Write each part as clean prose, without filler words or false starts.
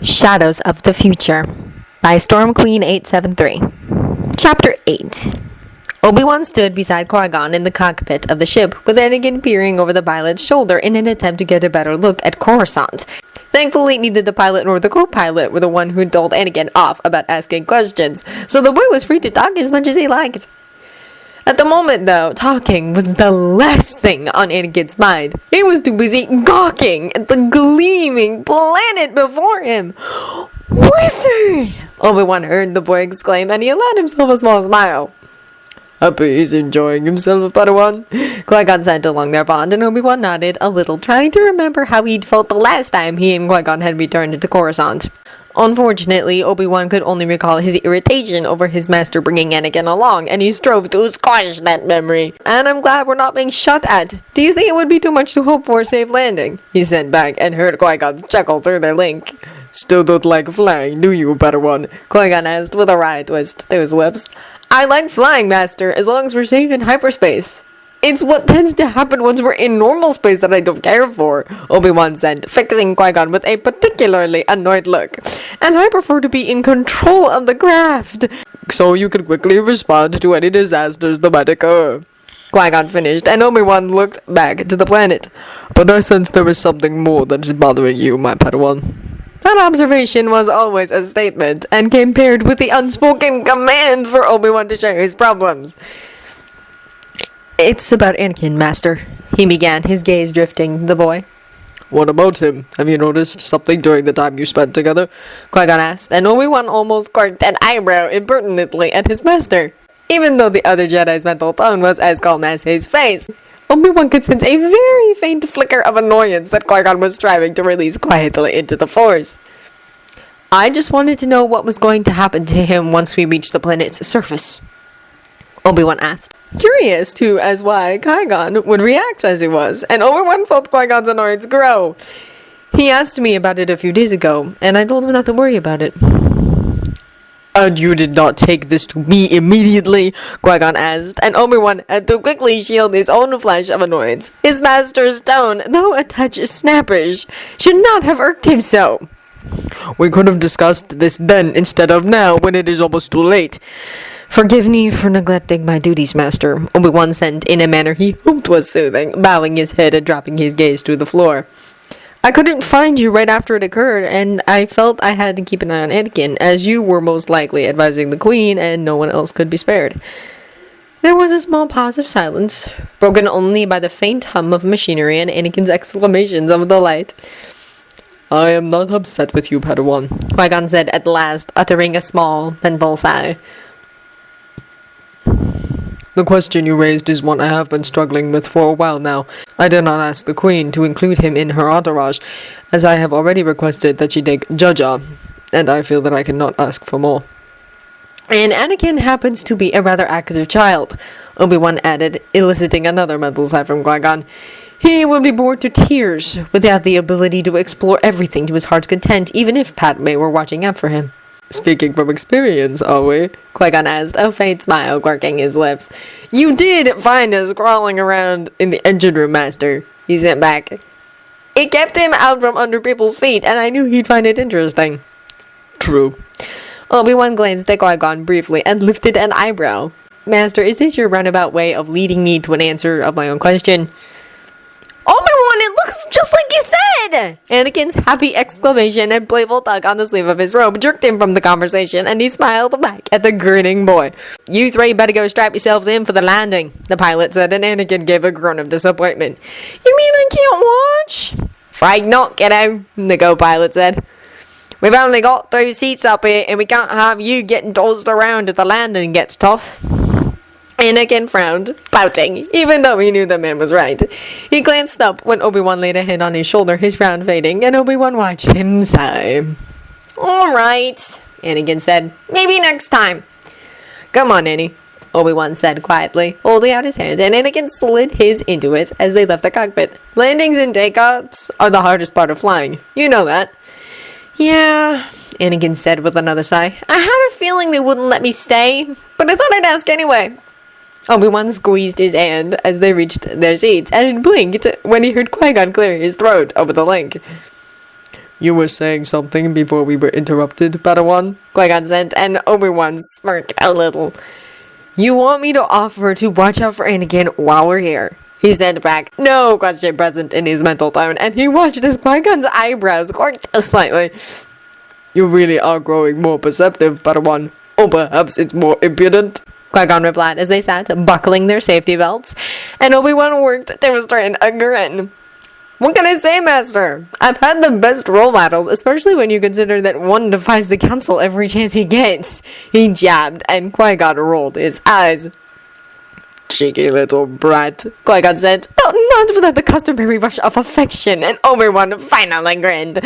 Shadows of the Future by Storm Queen 873. Chapter 8. Obi-Wan stood beside Qui-Gon in the cockpit of the ship, with Anakin peering over the pilot's shoulder in an attempt to get a better look at Coruscant. Thankfully, neither the pilot nor the co-pilot were the one who told Anakin off about asking questions, so the boy was free to talk as much as he liked. At the moment, though, talking was the last thing on Anakin's mind. He was too busy gawking at the gleaming planet before him. "Wizard!" Obi-Wan heard the boy exclaim, and he allowed himself a small smile. "Happy he's enjoying himself, Padawan," Qui-Gon said along their bond, and Obi-Wan nodded a little, trying to remember how he'd felt the last time he and Qui-Gon had returned to Coruscant. Unfortunately, Obi-Wan could only recall his irritation over his master bringing Anakin along, and he strove to squash that memory. "And I'm glad we're not being shot at. Do you think it would be too much to hope for a safe landing?" he said back, and heard Qui-Gon's chuckle through their link. "Still don't like flying, do you, Padawan?" Qui-Gon asked with a wry twist to his lips. "I like flying, Master, as long as we're safe in hyperspace. It's what tends to happen once we're in normal space that I don't care for," Obi-Wan said, fixing Qui-Gon with a particularly annoyed look. "And I prefer to be in control of the craft, so you can quickly respond to any disasters that might occur." Qui-Gon finished, and Obi-Wan looked back to the planet. "But I sense there is something more that is bothering you, my Padawan." That observation was always a statement, and came paired with the unspoken command for Obi-Wan to share his problems. "It's about Anakin, Master," he began, his gaze drifting the boy. "What about him? Have you noticed something during the time you spent together?" Qui-Gon asked, and Obi-Wan almost quirked an eyebrow impertinently at his master. Even though the other Jedi's mental tone was as calm as his face, Obi-Wan could sense a very faint flicker of annoyance that Qui-Gon was striving to release quietly into the Force. "I just wanted to know what was going to happen to him once we reached the planet's surface," Obi-Wan asked, curious too as why Qui-Gon would react as he was, and Obi-Wan felt Qui-Gon's annoyance grow. "He asked me about it a few days ago, and I told him not to worry about it." "And you did not take this to me immediately?" Qui-Gon asked, and Obi-Wan had to quickly shield his own flash of annoyance. His master's tone, though a touch snappish, should not have irked him so. "We could have discussed this then instead of now, when it is almost too late." "Forgive me for neglecting my duties, Master," Obi-Wan said in a manner he hoped was soothing, bowing his head and dropping his gaze to the floor. "I couldn't find you right after it occurred, and I felt I had to keep an eye on Anakin, as you were most likely advising the Queen, and no one else could be spared." There was a small pause of silence, broken only by the faint hum of machinery and Anakin's exclamations of delight. "I am not upset with you, Padawan," Qui-Gon said at last, uttering a small mental sigh. "The question you raised is one I have been struggling with for a while now. I did not ask the Queen to include him in her entourage, as I have already requested that she take Jaja, and I feel that I cannot ask for more. And Anakin happens to be a rather active child," Obi-Wan added, eliciting another mental sigh from Qui-Gon. "He would be bored to tears without the ability to explore everything to his heart's content, even if Padme were watching out for him." "Speaking from experience, are we?" Qui-Gon asked, a faint smile quirking his lips. "You did find us crawling around in the engine room, Master," he sent back. "It kept him out from under people's feet, and I knew he'd find it interesting." "True." Obi-Wan glanced at Qui-Gon briefly and lifted an eyebrow. "Master, is this your roundabout way of leading me to an answer of my own question?" "Obi-Wan, it looks just like you said!" Anakin's happy exclamation and playful tug on the sleeve of his robe jerked him from the conversation, and he smiled back at the grinning boy. "You three better go strap yourselves in for the landing," the pilot said, and Anakin gave a groan of disappointment. "You mean I can't watch?" "Afraid not, kiddo," the co-pilot said. "We've only got 3 seats up here, and we can't have you getting tossed around if the landing gets tough." Anakin frowned, pouting, even though he knew the man was right. He glanced up when Obi-Wan laid a hand on his shoulder, his frown fading, and Obi-Wan watched him sigh. "All right," Anakin said. "Maybe next time." "Come on, Annie," Obi-Wan said quietly, holding out his hand, and Anakin slid his into it as they left the cockpit. "Landings and takeoffs are the hardest part of flying. You know that." "Yeah," Anakin said with another sigh. "I had a feeling they wouldn't let me stay, but I thought I'd ask anyway." Obi-Wan squeezed his hand as they reached their seats, and blinked when he heard Qui-Gon clear his throat over the link. You were saying something before we were interrupted, Padawan? Qui-Gon said, and Obi-Wan smirked a little. You want me to offer to watch out for Anakin while we're here? He said back, no question present in his mental tone, and he watched as Qui-Gon's eyebrows quirked slightly. You really are growing more perceptive, Padawan. Or perhaps it's more impudent. Qui-Gon replied as they sat, buckling their safety belts, and Obi-Wan worked to restrain a grin. What can I say, Master? I've had the best role models, especially when you consider that one defies the Council every chance he gets. He jabbed, and Qui-Gon rolled his eyes. Cheeky little brat, Qui-Gon said, not without the customary rush of affection, and Obi-Wan finally grinned.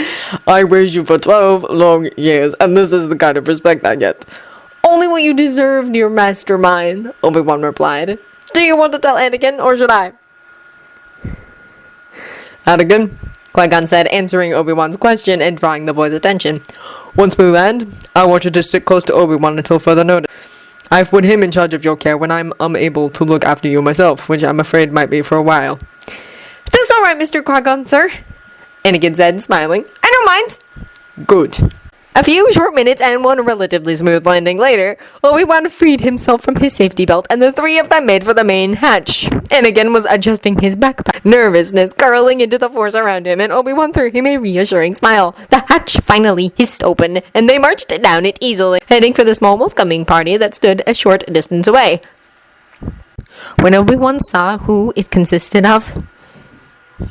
I raised you for 12 long years, and this is the kind of respect I get. Only what you deserve, dear mastermind, Obi-Wan replied. Do you want to tell Anakin, or should I? Anakin, Qui-Gon said, answering Obi-Wan's question and drawing the boy's attention. Once we land, I want you to stick close to Obi-Wan until further notice. I've put him in charge of your care when I'm unable to look after you myself, which I'm afraid might be for a while. That's all right, Mr. Qui-Gon, sir, Anakin said, smiling. I don't mind. Good. A few short minutes and one relatively smooth landing later, Obi-Wan freed himself from his safety belt and the three of them made for the main hatch. Anakin was adjusting his backpack, nervousness curling into the force around him, and Obi-Wan threw him a reassuring smile. The hatch finally hissed open, and they marched down it easily, heading for the small welcoming party that stood a short distance away. When Obi-Wan saw who it consisted of,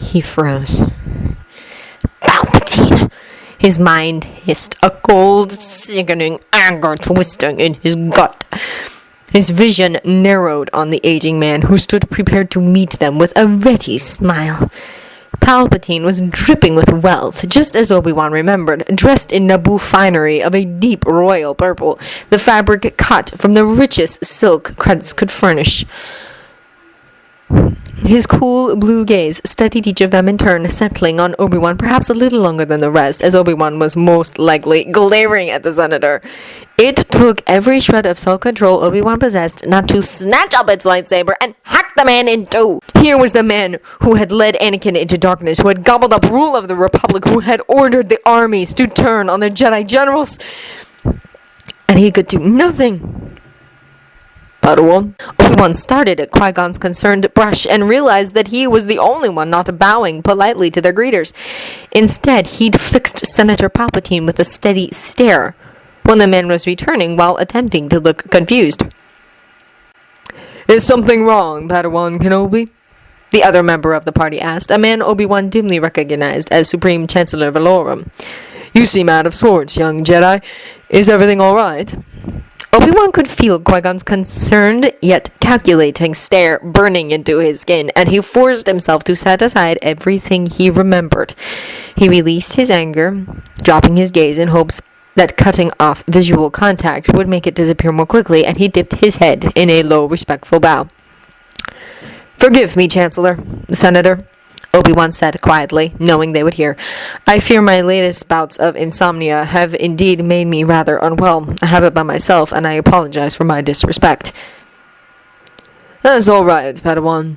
he froze. Palpatine! His mind hissed, a cold, sickening anger twisting in his gut. His vision narrowed on the aging man who stood prepared to meet them with a ready smile. Palpatine was dripping with wealth, just as Obi-Wan remembered, dressed in Naboo finery of a deep royal purple, the fabric cut from the richest silk credits could furnish. His cool blue gaze studied each of them in turn, settling on Obi-Wan perhaps a little longer than the rest, as Obi-Wan was most likely glaring at the senator. It took every shred of self-control Obi-Wan possessed not to snatch up its lightsaber and hack the man in two. Here was the man who had led Anakin into darkness, who had gobbled up rule of the Republic, who had ordered the armies to turn on the Jedi generals, and he could do nothing. Padawan? Obi-Wan started at Qui-Gon's concerned brush and realized that he was the only one not bowing politely to their greeters. Instead, he'd fixed Senator Palpatine with a steady stare when the man was returning while attempting to look confused. Is something wrong, Padawan Kenobi? The other member of the party asked, a man Obi-Wan dimly recognized as Supreme Chancellor Valorum. You seem out of sorts, young Jedi. Is everything all right? Obi-Wan could feel Qui-Gon's concerned yet calculating stare burning into his skin, and he forced himself to set aside everything he remembered. He released his anger, dropping his gaze in hopes that cutting off visual contact would make it disappear more quickly, and he dipped his head in a low, respectful bow. Forgive me, Chancellor, Senator, Obi-Wan said quietly, knowing they would hear. I fear my latest bouts of insomnia have indeed made me rather unwell. I have it by myself, and I apologize for my disrespect. That's all right, Padawan,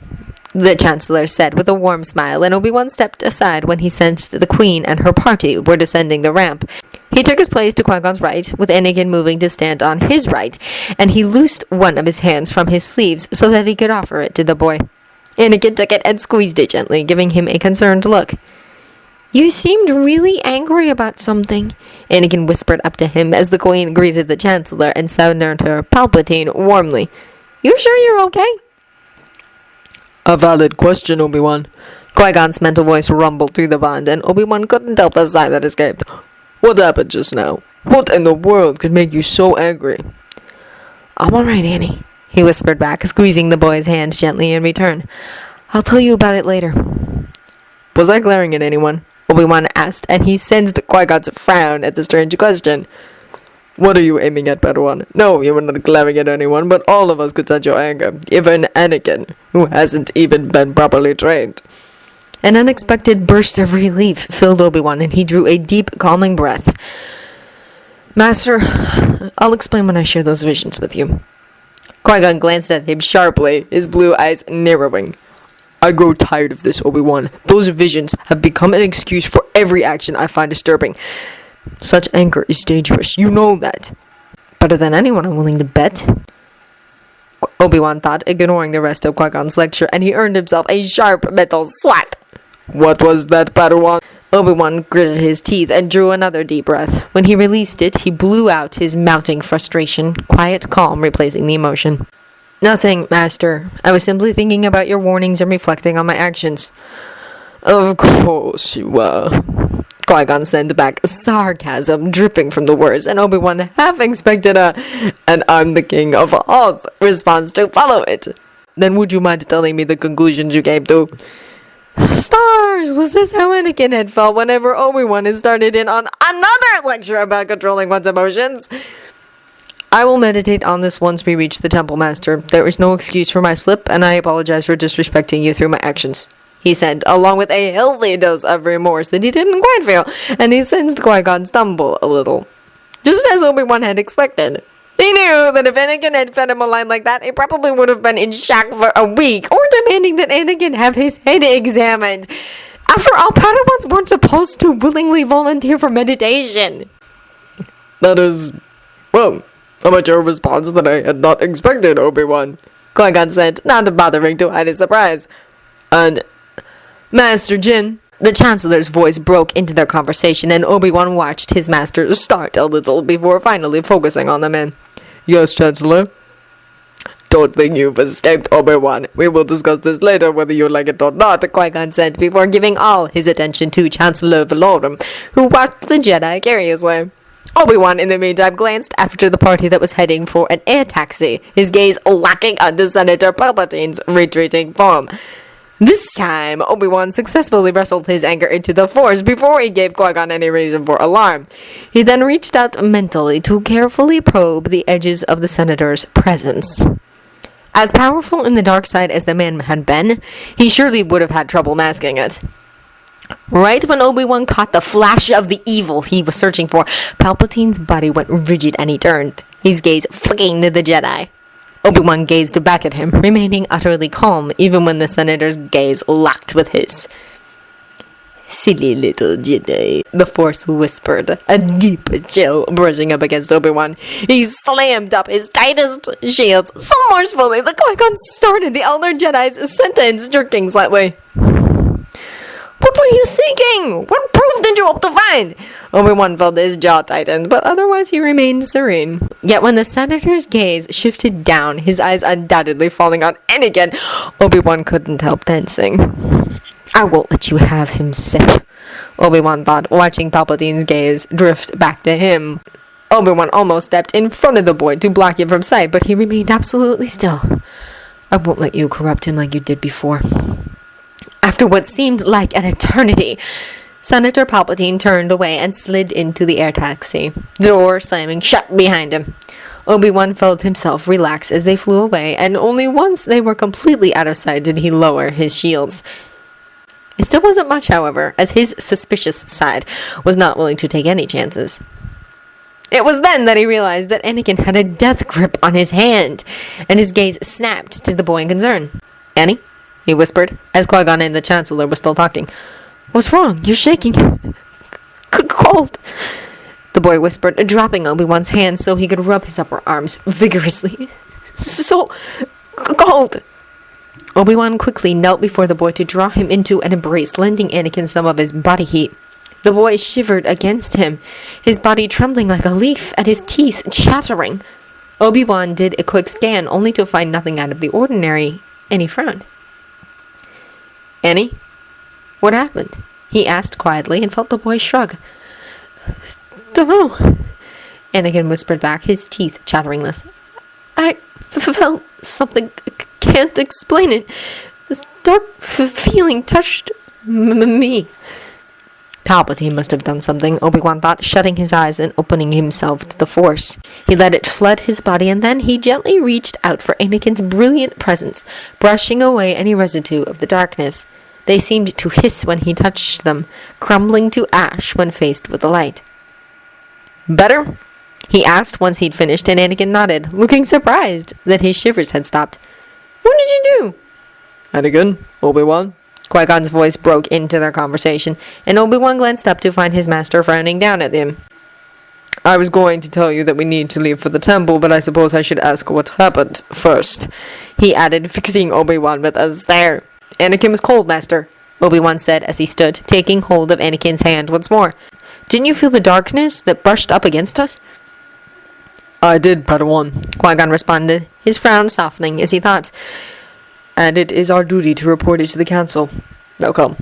the Chancellor said with a warm smile, and Obi-Wan stepped aside when he sensed the Queen and her party were descending the ramp. He took his place to Qui-Gon's right, with Anakin moving to stand on his right, and he loosed one of his hands from his sleeves so that he could offer it to the boy. Anakin took it and squeezed it gently, giving him a concerned look. You seemed really angry about something, Anakin whispered up to him as the Queen greeted the Chancellor and Senator Palpatine warmly. You sure you're okay? A valid question, Obi-Wan. Qui-Gon's mental voice rumbled through the bond, and Obi-Wan couldn't help the sigh that escaped. What happened just now? What in the world could make you so angry? I'm all right, Annie, he whispered back, squeezing the boy's hand gently in return. I'll tell you about it later. Was I glaring at anyone? Obi-Wan asked, and he sensed Qui-Gon's frown at the strange question. What are you aiming at, Padawan? No, you were not glaring at anyone, but all of us could sense your anger. Even Anakin, who hasn't even been properly trained. An unexpected burst of relief filled Obi-Wan, and he drew a deep, calming breath. Master, I'll explain when I share those visions with you. Qui-Gon glanced at him sharply, his blue eyes narrowing. I grow tired of this, Obi-Wan. Those visions have become an excuse for every action I find disturbing. Such anger is dangerous. You know that. Better than anyone, I'm willing to bet. Obi-Wan thought, ignoring the rest of Qui-Gon's lecture, and he earned himself a sharp mental swat. What was that, Padawan? Obi-Wan gritted his teeth and drew another deep breath. When he released it, he blew out his mounting frustration, quiet calm replacing the emotion. Nothing, Master. I was simply thinking about your warnings and reflecting on my actions. Of course you were. Qui-Gon sent back sarcasm dripping from the words, and Obi-Wan half expected "and I'm the king of Hoth" response to follow it. Then would you mind telling me the conclusions you came to? Stars! Was this how Anakin had felt whenever Obi-Wan had started in on another lecture about controlling one's emotions? I will meditate on this once we reach the temple, Master. There is no excuse for my slip, and I apologize for disrespecting you through my actions, he said, along with a healthy dose of remorse that he didn't quite feel, and he sensed Qui-Gon stumble a little. Just as Obi-Wan had expected. He knew that if Anakin had fed him a line like that, he probably would have been in shock for a week, or demanding that Anakin have his head examined. After all, Padawans weren't supposed to willingly volunteer for meditation. That is, well, a mature response that I had not expected, Obi-Wan, Qui-Gon said, not bothering to hide his surprise. And, Master Jin, the Chancellor's voice broke into their conversation, and Obi-Wan watched his master start a little before finally focusing on the man. Yes, Chancellor? Don't think you've escaped, Obi-Wan. We will discuss this later, whether you like it or not, Qui-Gon said before giving all his attention to Chancellor Valorum, who watched the Jedi curiously. Obi-Wan, in the meantime, glanced after the party that was heading for an air taxi, his gaze locking onto Senator Palpatine's retreating form. This time, Obi-Wan successfully wrestled his anger into the Force before he gave Qui-Gon any reason for alarm. He then reached out mentally to carefully probe the edges of the Senator's presence. As powerful in the dark side as the man had been, he surely would have had trouble masking it. Right when Obi-Wan caught the flash of the evil he was searching for, Palpatine's body went rigid and he turned, his gaze flicking to the Jedi. Obi-Wan gazed back at him, remaining utterly calm even when the Senator's gaze locked with his. Silly little Jedi, the Force whispered, a deep chill brushing up against Obi-Wan. He slammed up his tightest shields so forcefully that Qui-Gon started the Elder Jedi's sentence, jerking slightly. What were you seeking? What proof did you hope to find? Obi-Wan felt his jaw tighten, but otherwise he remained serene. Yet when the Senator's gaze shifted down, his eyes undoubtedly falling on Anakin, Obi-Wan couldn't help tensing. I won't let you have him, Sith, Obi-Wan thought, watching Palpatine's gaze drift back to him. Obi-Wan almost stepped in front of the boy to block him from sight, but he remained absolutely still. I won't let you corrupt him like you did before. After what seemed like an eternity, Senator Palpatine turned away and slid into the air taxi, the door slamming shut behind him. Obi-Wan felt himself relax as they flew away, and only once they were completely out of sight did he lower his shields. It still wasn't much, however, as his suspicious side was not willing to take any chances. It was then that he realized that Anakin had a death grip on his hand, and his gaze snapped to the boy in concern. Annie? He whispered, as Qui-Gon and the Chancellor were still talking. What's wrong? You're shaking. Cold. The boy whispered, dropping Obi-Wan's hand so he could rub his upper arms vigorously. So cold. Obi-Wan quickly knelt before the boy to draw him into an embrace, lending Anakin some of his body heat. The boy shivered against him, his body trembling like a leaf and his teeth chattering. Obi-Wan did a quick scan, only to find nothing out of the ordinary, and he frowned. Annie? What happened? He asked quietly and felt the boy shrug. Don't know, Anakin whispered back, his teeth chattering less. I felt something. Can't explain it. This dark feeling touched me. Palpatine must have done something, Obi-Wan thought, shutting his eyes and opening himself to the Force. He let it flood his body, and then he gently reached out for Anakin's brilliant presence, brushing away any residue of the darkness. They seemed to hiss when he touched them, crumbling to ash when faced with the light. Better? He asked once he'd finished, and Anakin nodded, looking surprised that his shivers had stopped. What did you do? Anakin, Obi-Wan. Qui-Gon's voice broke into their conversation, and Obi-Wan glanced up to find his master frowning down at him. I was going to tell you that we need to leave for the temple, but I suppose I should ask what happened first, he added, fixing Obi-Wan with a stare. Anakin was cold, Master, Obi-Wan said as he stood, taking hold of Anakin's hand once more. Didn't you feel the darkness that brushed up against us? I did, Padawan, Qui-Gon responded, his frown softening as he thought. And it is our duty to report it to the council. Now come.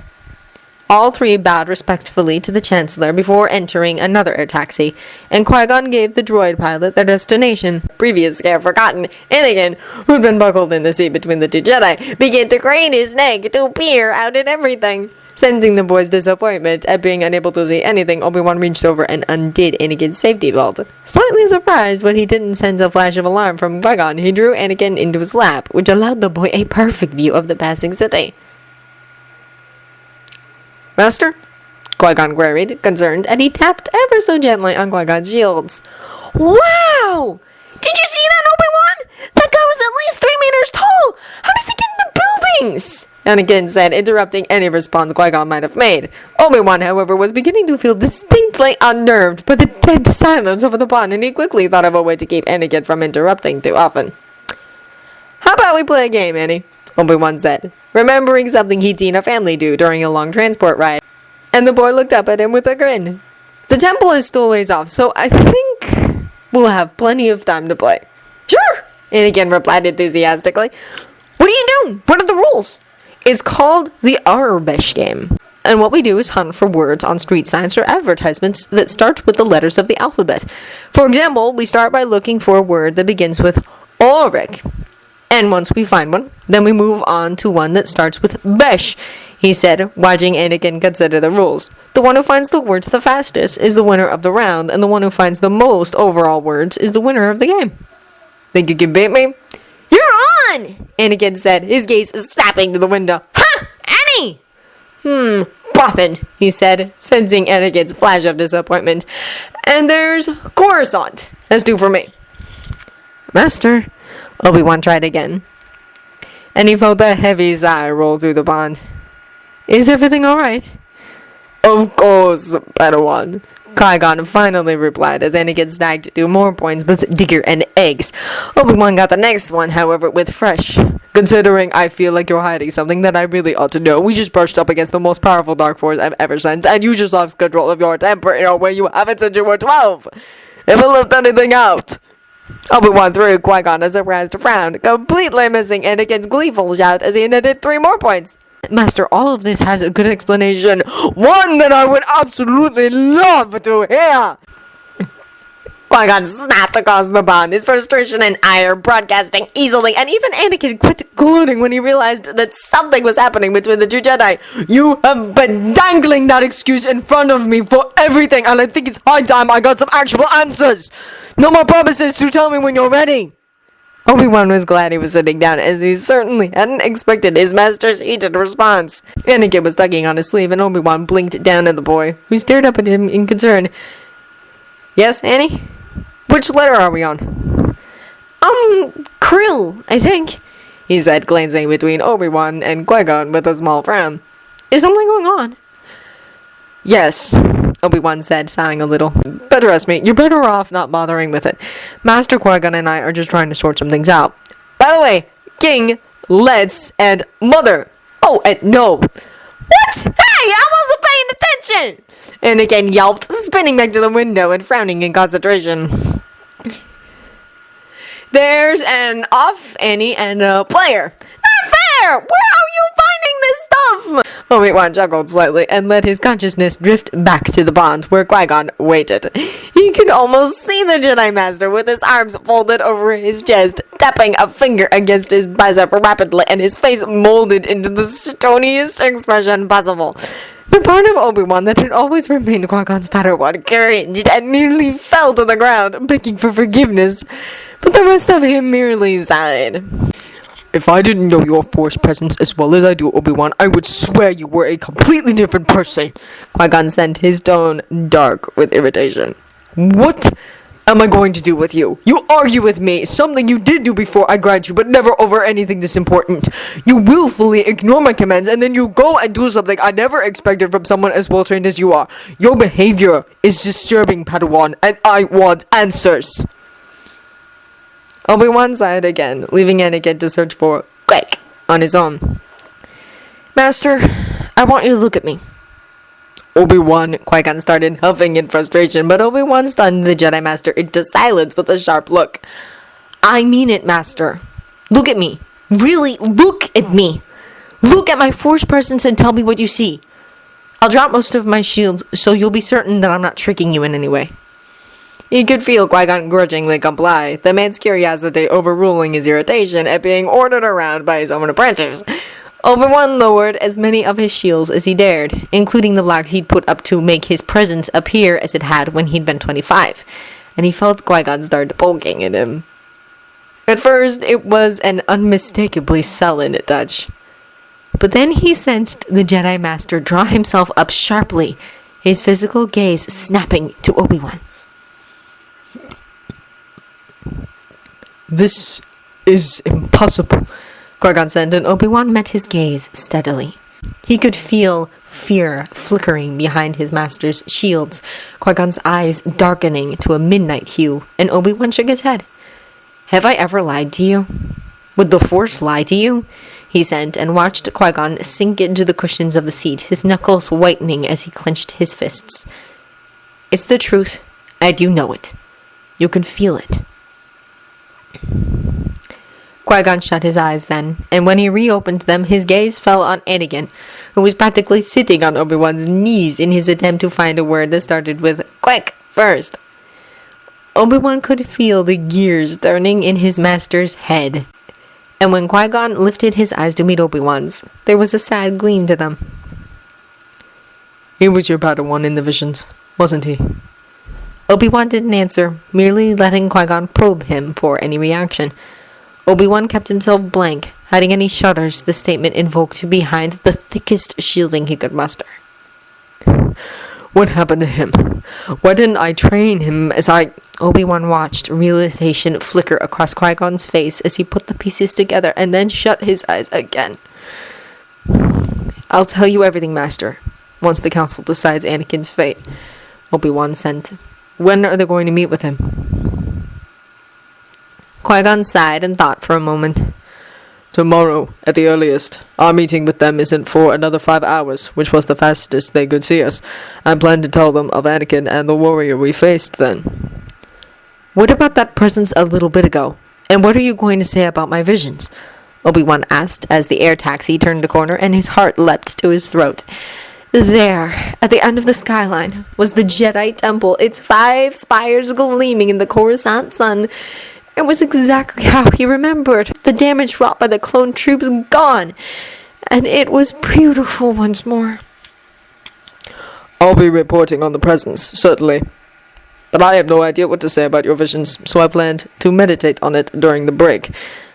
All three bowed respectfully to the Chancellor before entering another air taxi, and Qui-Gon gave the droid pilot their destination. Previously forgotten, Anakin, who'd been buckled in the seat between the two Jedi, began to crane his neck to peer out at everything. Sensing the boy's disappointment at being unable to see anything, Obi-Wan reached over and undid Anakin's safety belt. Slightly surprised when he didn't sense a flash of alarm from Qui-Gon, he drew Anakin into his lap, which allowed the boy a perfect view of the passing city. Master? Qui-Gon queried, concerned, and he tapped ever so gently on Qui-Gon's shields. Wow! Did you see that, Obi-Wan? That guy was at least 3 meters tall! How does he get into buildings? Anakin said, interrupting any response Qui-Gon might have made. Obi-Wan, however, was beginning to feel distinctly unnerved by the dead silence over the pond, and he quickly thought of a way to keep Anakin from interrupting too often. How about we play a game, Annie? Obi-Wan said, remembering something he'd seen a family do during a long transport ride. And the boy looked up at him with a grin. The temple is still a ways off, so I think we'll have plenty of time to play. Sure, Anakin replied enthusiastically. What do you do? What are the rules? It's called the Arbesh game. And what we do is hunt for words on street signs or advertisements that start with the letters of the alphabet. For example, we start by looking for a word that begins with Auric. And once we find one, then we move on to one that starts with Besh, he said, watching Anakin consider the rules. The one who finds the words the fastest is the winner of the round, and the one who finds the most overall words is the winner of the game. Think you can beat me? You're on! Anakin said, his gaze snapping to the window. Ha! Annie! Bothin, he said, sensing Anakin's flash of disappointment. And there's Coruscant. That's 2 for me. Master, Obi-Wan tried again. And he felt a heavy sigh roll through the pond. Is everything alright? Of course, Padawan, Qui-Gon finally replied as Anakin snagged 2 more points with Digger and Eggs. Obi-Wan got the next one, however, with Fresh. Considering I feel like you're hiding something that I really ought to know, we just brushed up against the most powerful Dark Force I've ever sent, and you just lost control of your temper in a way you haven't since you were 12. If I left anything out... Obi-Wan threw Qui-Gon a surprised frown, completely missing Anakin's gleeful shout as he netted 3 more points. Master, all of this has a good explanation. One that I would absolutely love to hear! Qui-Gon snapped across the pond, his frustration and ire broadcasting easily, and even Anakin quit gloating when he realized that something was happening between the two Jedi. You have been dangling that excuse in front of me for everything, and I think it's high time I got some actual answers! No more promises to tell me when you're ready! Obi-Wan was glad he was sitting down, as he certainly hadn't expected his master's heated response. Anakin was tugging on his sleeve, and Obi-Wan blinked down at the boy, who stared up at him in concern. Yes, Annie? Which letter are we on? Krill, I think, he said, glancing between Obi-Wan and Qui-Gon with a small frown. Is something going on? Yes, Obi-Wan said, sighing a little. But trust me, you're better off not bothering with it. Master Qui-Gon and I are just trying to sort some things out. By the way, King, let's, and Mother. Oh, and no. What? Hey, I wasn't paying attention! Anakin yelped, spinning back to the window and frowning in concentration. There's an off, Annie, and a player. Not fair! Where are you finding this stuff? Obi-Wan chuckled slightly and let his consciousness drift back to the pond where Qui-Gon waited. He could almost see the Jedi Master with his arms folded over his chest, tapping a finger against his bicep rapidly, and his face molded into the stoniest expression possible. The part of Obi-Wan that had always remained Qui-Gon's Padawan cringed and nearly fell to the ground, begging for forgiveness, but the rest of him merely sighed. If I didn't know your Force presence as well as I do, Obi-Wan, I would swear you were a completely different person. Qui-Gon sent his tone dark with irritation. What? am I going to do with you? You argue with me, something you did do before I grabbed you, but never over anything this important. You willfully ignore my commands, and then you go and do something I never expected from someone as well trained as you are. Your behavior is disturbing, Padawan, and I want answers. Obi-Wan sighed again, leaving Anakin to search for Quick on his own. Master, I want you to look at me. Obi-Wan, Qui-Gon started huffing in frustration, but Obi-Wan stunned the Jedi Master into silence with a sharp look. I mean it, Master. Look at me. Really, look at me. Look at my Force presence and tell me what you see. I'll drop most of my shields, so you'll be certain that I'm not tricking you in any way. He could feel Qui-Gon grudgingly comply, the man's curiosity overruling his irritation at being ordered around by his own apprentice. Obi-Wan lowered as many of his shields as he dared, including the blocks he'd put up to make his presence appear as it had when he'd been 25, and he felt Qui-Gon start poking at him. At first, it was an unmistakably sullen touch. But then he sensed the Jedi Master draw himself up sharply, his physical gaze snapping to Obi-Wan. This is impossible, Qui-Gon said, and Obi-Wan met his gaze steadily. He could feel fear flickering behind his master's shields, Qui-Gon's eyes darkening to a midnight hue, and Obi-Wan shook his head. Have I ever lied to you? Would the Force lie to you? He said, and watched Qui-Gon sink into the cushions of the seat, his knuckles whitening as he clenched his fists. It's the truth, and you know it. You can feel it. Qui-Gon shut his eyes then, and when he reopened them, his gaze fell on Anakin, who was practically sitting on Obi-Wan's knees in his attempt to find a word that started with "quick" first. Obi-Wan could feel the gears turning in his master's head, and when Qui-Gon lifted his eyes to meet Obi-Wan's, there was a sad gleam to them. He was your Padawan in the visions, wasn't he? Obi-Wan didn't answer, merely letting Qui-Gon probe him for any reaction. Obi-Wan kept himself blank, hiding any shudders the statement invoked behind the thickest shielding he could muster. What happened to him? Why didn't I train him as I... Obi-Wan watched realization flicker across Qui-Gon's face as he put the pieces together and then shut his eyes again. I'll tell you everything, Master, once the Council decides Anakin's fate, Obi-Wan said. When are they going to meet with him? Qui-Gon sighed and thought for a moment. Tomorrow, at the earliest. Our meeting with them isn't for another 5 hours, which was the fastest they could see us. I plan to tell them of Anakin and the warrior we faced then. What about that presence a little bit ago? And what are you going to say about my visions? Obi-Wan asked as the air taxi turned a corner and his heart leapt to his throat. There, at the end of the skyline, was the Jedi Temple, its 5 spires gleaming in the Coruscant sun. It was exactly how he remembered. The damage wrought by the clone troops gone, and it was beautiful once more. I'll be reporting on the presence, certainly. But I have no idea what to say about your visions, so I planned to meditate on it during the break.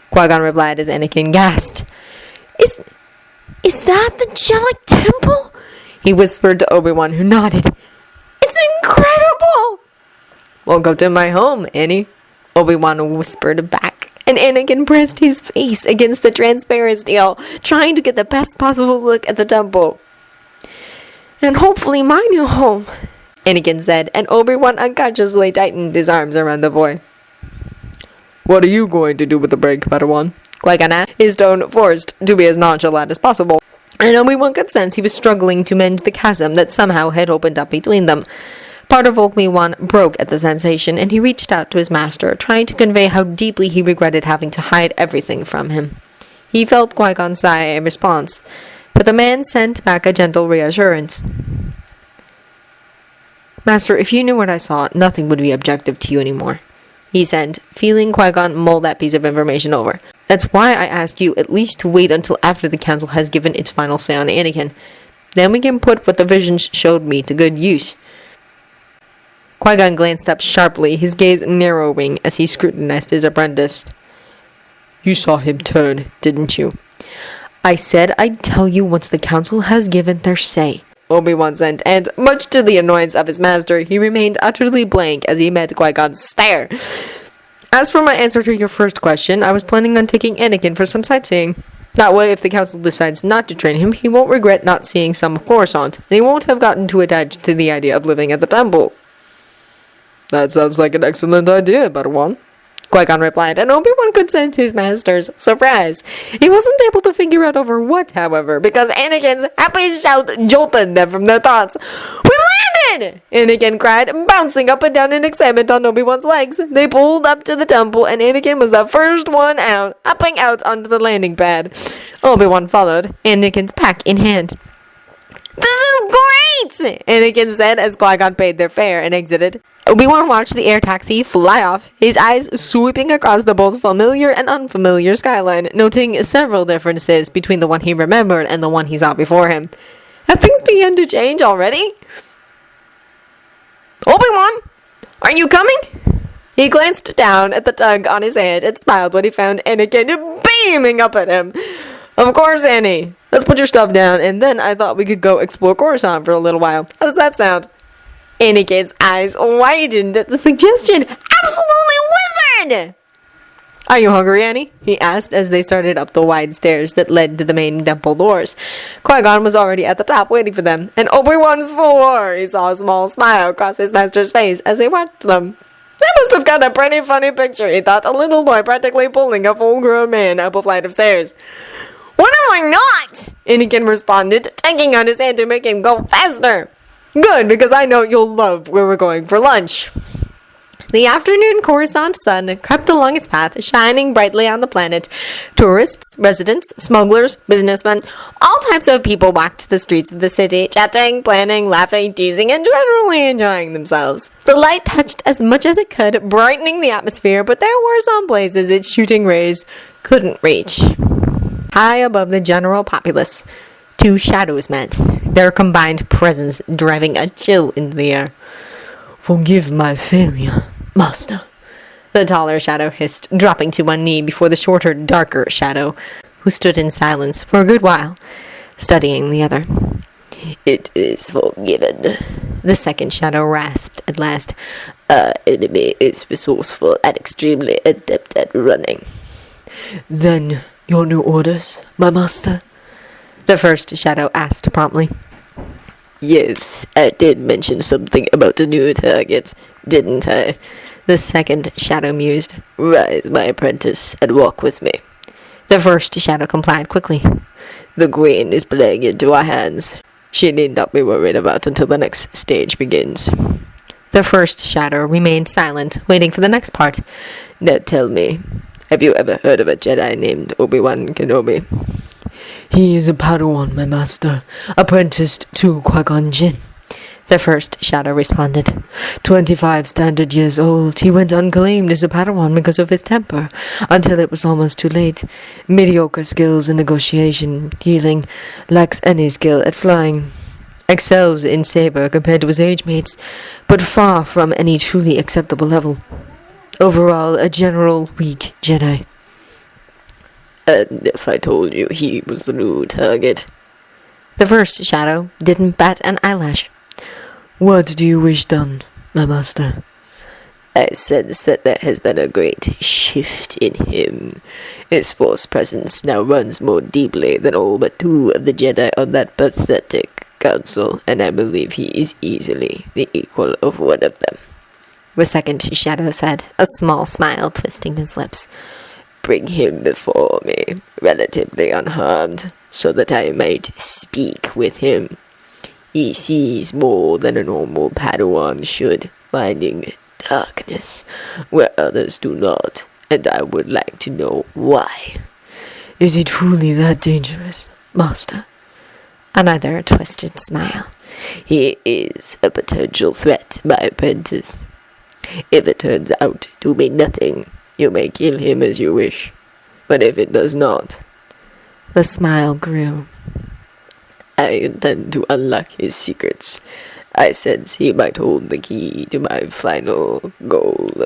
Qui-Gon replied as Anakin gasped. Is that the Jedi Temple? He whispered to Obi-Wan, who nodded. It's incredible! Welcome to my home, Annie, Obi-Wan whispered back, and Anakin pressed his face against the transparent steel, trying to get the best possible look at the temple. And hopefully my new home, Anakin said, and Obi-Wan unconsciously tightened his arms around the boy. What are you going to do with the break, Padawan? Qui-Gon asked, his tone forced to be as nonchalant as possible. And Obi-Wan could sense he was struggling to mend the chasm that somehow had opened up between them. Part of Obi-Wan broke at the sensation, and he reached out to his master, trying to convey how deeply he regretted having to hide everything from him. He felt Qui-Gon sigh in response, but the man sent back a gentle reassurance. Master, if you knew what I saw, nothing would be objective to you anymore, he said, feeling Qui-Gon mull that piece of information over. That's why I asked you at least to wait until after the Council has given its final say on Anakin. Then we can put what the visions showed me to good use. Qui-Gon glanced up sharply, his gaze narrowing as he scrutinized his apprentice. You saw him turn, didn't you? I said I'd tell you once the Council has given their say. Obi-Wan said, and much to the annoyance of his master, he remained utterly blank as he met Qui-Gon's stare. As for my answer to your first question, I was planning on taking Anakin for some sightseeing. That way, if the council decides not to train him, he won't regret not seeing some of Coruscant, and he won't have gotten too attached to the idea of living at the temple. That sounds like an excellent idea, Padawan. Qui-Gon replied, and Obi-Wan could sense his master's surprise. He wasn't able to figure out over what, however, because Anakin's happy shout jolted them from their thoughts. "We landed!" Anakin cried, bouncing up and down in excitement on Obi-Wan's legs. They pulled up to the temple, and Anakin was the first one out, hopping out onto the landing pad. Obi-Wan followed, Anakin's pack in hand. "This is great!" Anakin said as Qui-Gon paid their fare and exited. Obi-Wan watched the air taxi fly off, his eyes sweeping across the both familiar and unfamiliar skyline, noting several differences between the one he remembered and the one he saw before him. Had things begun to change already? "Obi-Wan, are you coming?" He glanced down at the tug on his head and smiled when he found Anakin beaming up at him. "Of course, Annie. Let's put your stuff down, and then I thought we could go explore Coruscant for a little while. How does that sound?" Anakin's eyes widened at the suggestion. "Absolutely wizard!" "Are you hungry, Annie?" he asked as they started up the wide stairs that led to the main temple doors. Qui-Gon was already at the top waiting for them, and Obi-Wan swore he saw a small smile cross his master's face as he watched them. They must have got a pretty funny picture, he thought, a little boy practically pulling a full-grown man up a flight of stairs. "When am I not?" Anakin responded, taking on his hand to make him go faster. "Good, because I know you'll love where we're going for lunch." The afternoon Coruscant sun crept along its path, shining brightly on the planet. Tourists, residents, smugglers, businessmen, all types of people walked the streets of the city, chatting, planning, laughing, teasing, and generally enjoying themselves. The light touched as much as it could, brightening the atmosphere, but there were some places its shooting rays couldn't reach. High above the general populace, two shadows met, their combined presence driving a chill into the air. "Forgive my failure, Master," the taller shadow hissed, dropping to one knee before the shorter, darker shadow, who stood in silence for a good while, studying the other. "It is forgiven," the second shadow rasped at last. "Our enemy is resourceful and extremely adept at running." "Then your new orders, my master?" the first shadow asked promptly. "Yes, I did mention something about a new target, didn't I?" the second shadow mused. "Rise, my apprentice, and walk with me." The first shadow complied quickly. "The Queen is playing into our hands. She need not be worried about until the next stage begins." The first shadow remained silent, waiting for the next part. "Now tell me, have you ever heard of a Jedi named Obi-Wan Kenobi?" "He is a Padawan, my master, apprenticed to Qui-Gon Jinn," the first shadow responded. 25 standard years old, he went unclaimed as a Padawan because of his temper, until it was almost too late. Mediocre skills in negotiation, healing, lacks any skill at flying. Excels in saber compared to his age mates, but far from any truly acceptable level. Overall, a general weak Jedi. "And if I told you he was the new target?" The first shadow didn't bat an eyelash. "What do you wish done, my master?" "I sense that there has been a great shift in him. His force presence now runs more deeply than all but 2 of the Jedi on that pathetic council, and I believe he is easily the equal of one of them." The second shadow said, a small smile twisting his lips. "Bring him before me, relatively unharmed, so that I might speak with him. He sees more than a normal Padawan should, finding darkness where others do not, and I would like to know why." "Is he truly that dangerous, master?" Another twisted smile. "He is a potential threat, my apprentice. If it turns out to be nothing, you may kill him as you wish. But if it does not," the smile grew, "I intend to unlock his secrets. I sense he might hold the key to my final goal."